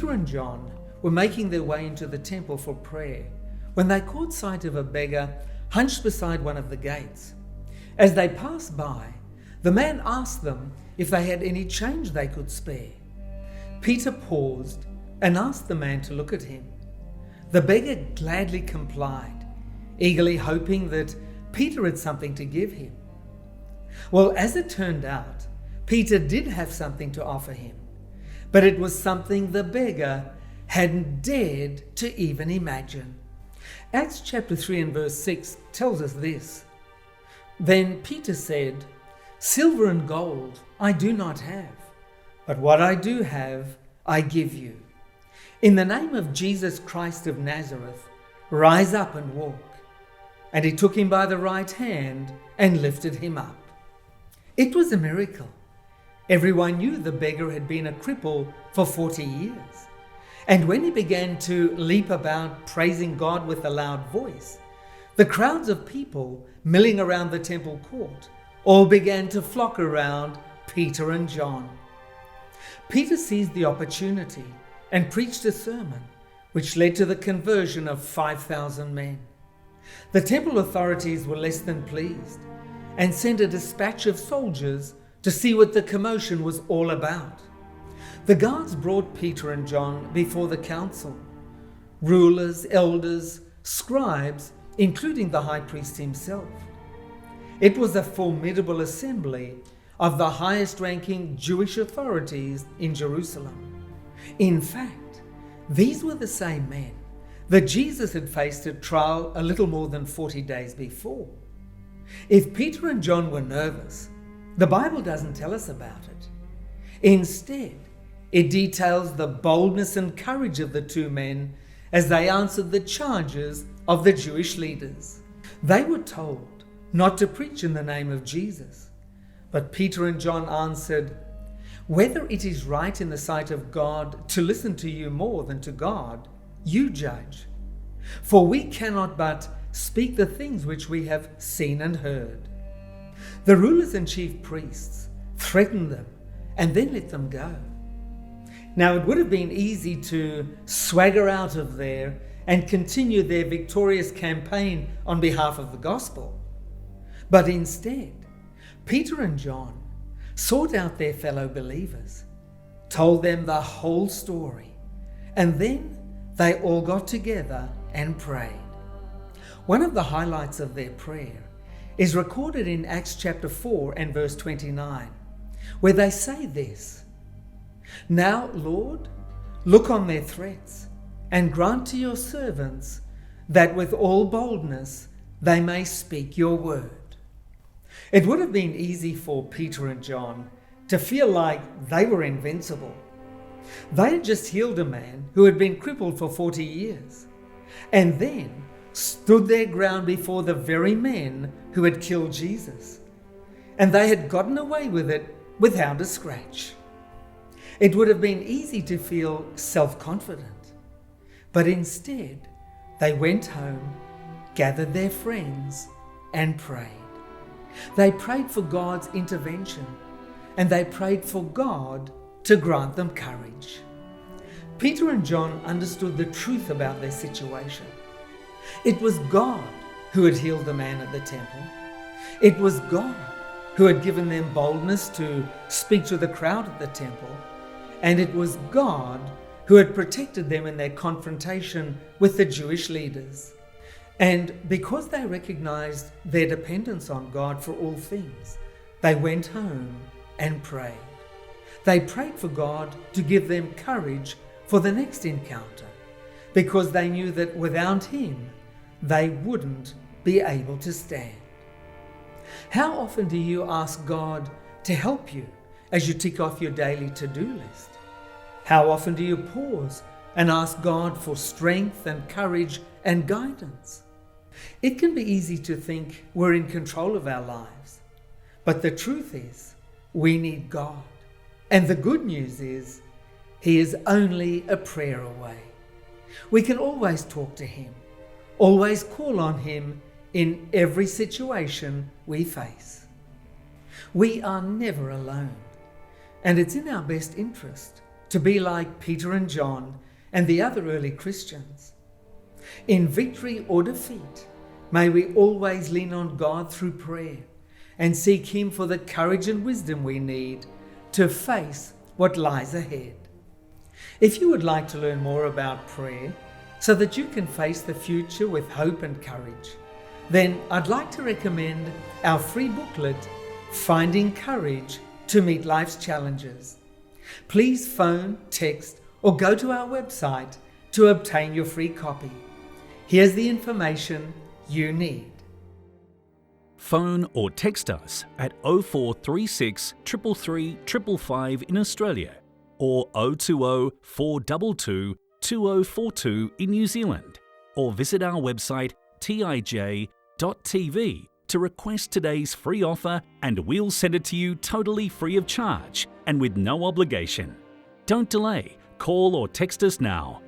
Peter and John were making their way into the temple for prayer when they caught sight of a beggar hunched beside one of the gates. As they passed by, the man asked them if they had any change they could spare. Peter paused and asked the man to look at him. The beggar gladly complied, eagerly hoping that Peter had something to give him. Well, as it turned out, Peter did have something to offer him, but it was something the beggar hadn't dared to even imagine. Acts chapter 3 and verse 6 tells us this. Then Peter said, "Silver and gold I do not have, but what I do have I give you. In the name of Jesus Christ of Nazareth, rise up and walk." And he took him by the right hand and lifted him up. It was a miracle. Everyone knew the beggar had been a cripple for 40 years. And when he began to leap about praising God with a loud voice, the crowds of people milling around the temple court all began to flock around Peter and John. Peter seized the opportunity and preached a sermon which led to the conversion of 5,000 men. The temple authorities were less than pleased and sent a dispatch of soldiers to see what the commotion was all about. The guards brought Peter and John before the council. Rulers, elders, scribes, including the high priest himself. It was a formidable assembly of the highest-ranking Jewish authorities in Jerusalem. In fact, these were the same men that Jesus had faced at trial a little more than 40 days before. If Peter and John were nervous, the Bible doesn't tell us about it. Instead, it details the boldness and courage of the two men as they answered the charges of the Jewish leaders. They were told not to preach in the name of Jesus, but Peter and John answered, "Whether it is right in the sight of God to listen to you more than to God, you judge. For we cannot but speak the things which we have seen and heard." The rulers and chief priests threatened them and then let them go. Now, it would have been easy to swagger out of there and continue their victorious campaign on behalf of the gospel. But instead, Peter and John sought out their fellow believers, told them the whole story, and then they all got together and prayed. One of the highlights of their prayer is recorded in Acts chapter 4 and verse 29, where they say this, "Now, Lord, look on their threats and grant to your servants that with all boldness they may speak your word." It would have been easy for Peter and John to feel like they were invincible. They had just healed a man who had been crippled for 40 years, and then stood their ground before the very men who had killed Jesus. And they had gotten away with it without a scratch. It would have been easy to feel self-confident, but instead they went home, gathered their friends, and prayed. They prayed for God's intervention, and they prayed for God to grant them courage. Peter and John understood the truth about their situation. It was God who had healed the man at the temple. It was God who had given them boldness to speak to the crowd at the temple. And it was God who had protected them in their confrontation with the Jewish leaders. And because they recognized their dependence on God for all things, they went home and prayed. They prayed for God to give them courage for the next encounter, because they knew that without Him, they wouldn't be able to stand. How often do you ask God to help you as you tick off your daily to-do list? How often do you pause and ask God for strength and courage and guidance? It can be easy to think we're in control of our lives, but the truth is we need God. And the good news is He is only a prayer away. We can always talk to Him, always call on Him in every situation we face. We are never alone, and it's in our best interest to be like Peter and John and the other early Christians. In victory or defeat, may we always lean on God through prayer and seek Him for the courage and wisdom we need to face what lies ahead. If you would like to learn more about prayer so that you can face the future with hope and courage, then I'd like to recommend our free booklet, Finding Courage to Meet Life's Challenges. Please phone, text, or go to our website to obtain your free copy. Here's the information you need. Phone or text us at 0436 333 555 in Australia or 020 422 2042 in New Zealand, or visit our website tij.tv to request today's free offer, and we'll send it to you totally free of charge and with no obligation. Don't delay, call or text us now